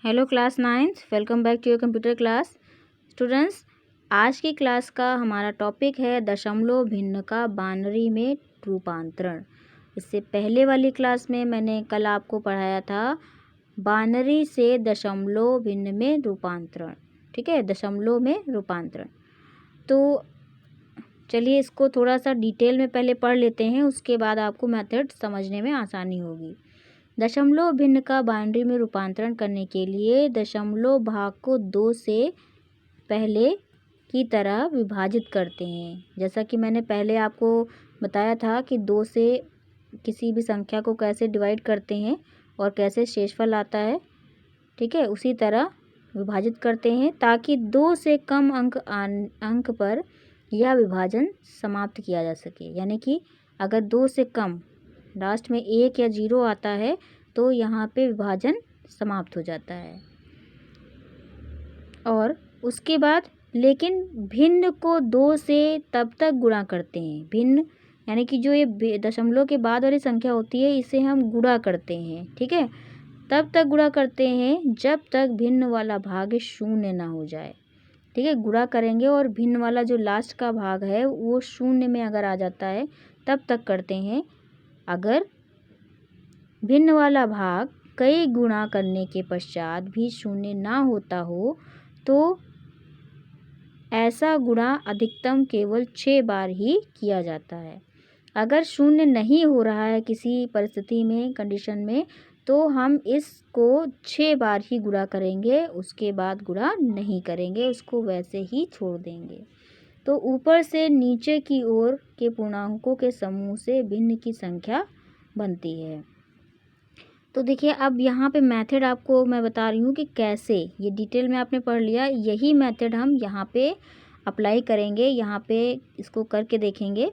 Hello class ninth, welcome back to your computer class. Students, आज की class का हमारा टॉपिक है दशमलव भिन्न का बाइनरी में रूपांतरण। इससे पहले वाली क्लास में मैंने कल आपको पढ़ाया था बाइनरी से दशमलव भिन्न में रूपांतरण। ठीक है, दशमलव में रूपांतरण। तो चलिए इसको थोड़ा सा डिटेल में पहले पढ़ लेते हैं, उसके बाद आपको मेथड समझने में आसानी होगी। दशमलव भिन्न का बाइनरी में रूपांतरण करने के लिए दशमलव भाग को 2 से पहले की तरह विभाजित करते हैं। जैसा कि मैंने पहले आपको बताया था कि 2 से किसी भी संख्या को कैसे डिवाइड करते हैं और कैसे शेषफल आता है। ठीक है, उसी तरह विभाजित करते हैं ताकि 2 से कम अंक पर यह विभाजन समाप्त किया जा सके। यानी कि अगर 2 से कम लास्ट में 1 या 0 आता है तो यहाँ पे विभाजन समाप्त हो जाता है। और उसके बाद लेकिन भिन्न को 2 से तब तक गुणा करते हैं। भिन्न यानी कि जो ये दशमलव के बाद वाली संख्या होती है इसे हम गुणा करते हैं। ठीक है, तब तक गुणा करते हैं जब तक भिन्न वाला भाग शून्य ना हो जाए। ठीक है, गुणा करेंगे और भिन्न वाला जो लास्ट का भाग है वो शून्य में अगर आ जाता है तब तक करते हैं। अगर भिन्न वाला भाग कई गुणा करने के पश्चात भी शून्य ना होता हो तो ऐसा गुणा अधिकतम केवल 6 बार ही किया जाता है। अगर शून्य नहीं हो रहा है किसी परिस्थिति में, कंडीशन में, तो हम इसको 6 बार ही गुणा करेंगे, उसके बाद गुणा नहीं करेंगे, उसको वैसे ही छोड़ देंगे। तो ऊपर से नीचे की ओर के पूर्णांकों के समूह से भिन्न की संख्या बनती है। तो देखिए अब यहाँ पे मेथड आपको मैं बता रही हूँ कि कैसे, ये डिटेल में आपने पढ़ लिया, यही मेथड हम यहाँ पे अप्लाई करेंगे। यहाँ पे इसको करके देखेंगे।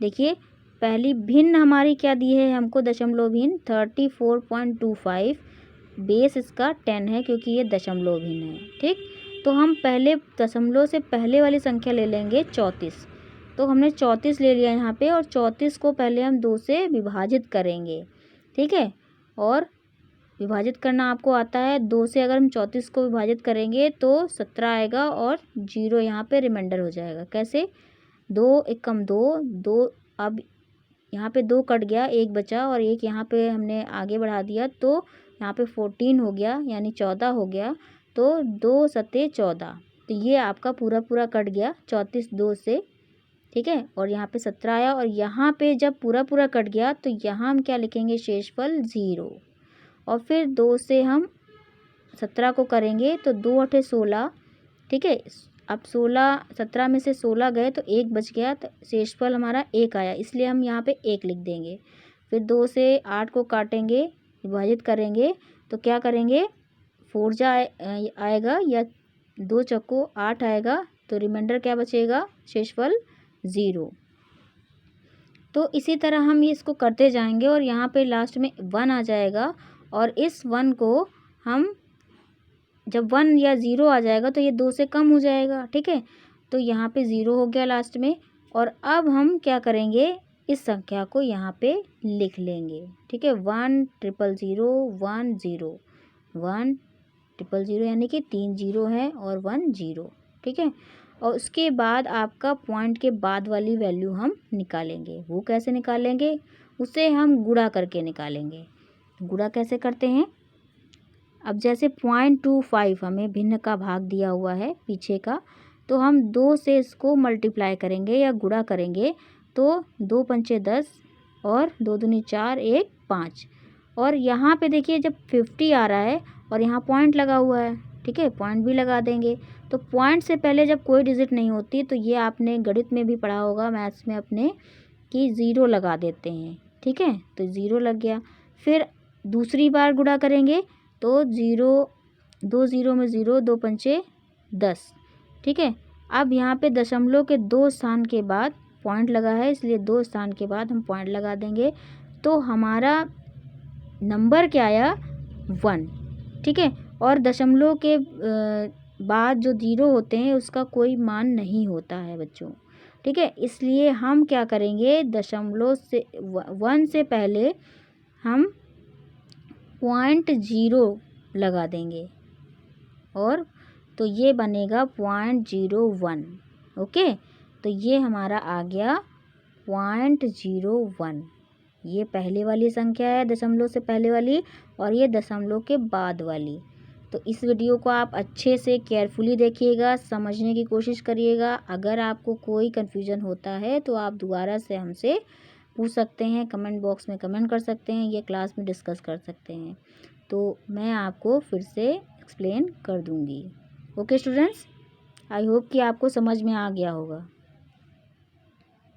देखिए पहली भिन्न हमारी क्या दी है हमको, दशमलव भिन्न 34.25, बेस इसका 10 है क्योंकि ये दशमलव भिन्न है। ठीक, तो हम पहले दशमलव से पहले वाली संख्या ले लेंगे 34। तो हमने 34 ले लिया यहाँ पे और 34 को पहले हम 2 से विभाजित करेंगे। ठीक है, और विभाजित करना आपको आता है। 2 से अगर हम 34 को विभाजित करेंगे तो 17 आएगा और 0 यहाँ पे रिमाइंडर हो जाएगा। कैसे, 2 एक कम 2, 2 अब यहाँ पे 2 कट गया, 1 बचा और 1 यहाँ पे हमने आगे बढ़ा दिया तो यहाँ पे 14 हो गया, यानी 14 हो गया। तो 2 सत्ते 14, तो ये आपका पूरा पूरा कट गया 34 2 से। ठीक है, और यहाँ पे 17 आया और यहाँ पे जब पूरा पूरा कट गया तो यहाँ हम क्या लिखेंगे, शेषफल 0। और फिर 2 से हम 17 को करेंगे तो 2 अठे 16। ठीक है, अब 17 में से 16 गए तो 1 बच गया, तो शेषफल हमारा 1 आया, इसलिए हम यहाँ पे 1 लिख देंगे। फिर 2 से 8 को काटेंगे, विभाजित करेंगे तो क्या करेंगे, 4 जा आएगा या 2 चक्को 8 आएगा, तो रिमाइंडर क्या बचेगा, शेषफल 0। तो इसी तरह हम इसको करते जाएंगे और यहाँ पे लास्ट में 1 आ जाएगा और इस 1 को हम जब 1 या 0 आ जाएगा तो ये 2 से कम हो जाएगा। ठीक है, तो यहाँ पे 0 हो गया लास्ट में। और अब हम क्या करेंगे, इस संख्या को यहाँ पे लिख लेंगे। ठीक है, 1 0 0 1 0 1 0 0 यानी कि 3 0 है और 1 0। ठीक है, और उसके बाद आपका पॉइंट के बाद वाली वैल्यू हम निकालेंगे। वो कैसे निकालेंगे, उसे हम गुणा करके निकालेंगे। गुणा कैसे करते हैं, अब जैसे 0.25 हमें भिन्न का भाग दिया हुआ है पीछे का, तो हम 2 से इसको मल्टीप्लाई करेंगे या गुणा करेंगे। तो 2 पंचे 10 और 2 दूनी 4 1 5। और यहाँ पे देखिए जब 50 आ रहा है और यहाँ पॉइंट लगा हुआ है, ठीक है, पॉइंट भी लगा देंगे। तो पॉइंट से पहले जब कोई डिजिट नहीं होती तो ये आपने गणित में भी पढ़ा होगा, मैथ्स में अपने, कि 0 लगा देते हैं। ठीक है, तो 0 लग गया। फिर दूसरी बार गुणा करेंगे तो 0 2 0 में 0, 2 पंचे 10। ठीक है, अब यहाँ पे दशमलव के 2 स्थान के बाद पॉइंट लगा है, इसलिए 2 स्थान के बाद हम पॉइंट लगा देंगे। तो हमारा नंबर क्या आया, 1। ठीक है, और दशमलव के बाद जो 0 होते हैं उसका कोई मान नहीं होता है बच्चों। ठीक है, इसलिए हम क्या करेंगे, दशमलव से 1 से पहले हम 0.0 लगा देंगे। और तो ये बनेगा 0.01। ओके, तो ये हमारा आ गया 0.01। ये पहले वाली संख्या है दशमलव से पहले वाली, और ये दशमलव के बाद वाली। तो इस वीडियो को आप अच्छे से केयरफुली देखिएगा, समझने की कोशिश करिएगा। अगर आपको कोई कन्फ्यूजन होता है तो आप दोबारा से हमसे पूछ सकते हैं, कमेंट बॉक्स में कमेंट कर सकते हैं, ये क्लास में डिस्कस कर सकते हैं, तो मैं आपको फिर से एक्सप्लेन कर दूँगी। ओके स्टूडेंट्स, आई होप कि आपको समझ में आ गया होगा।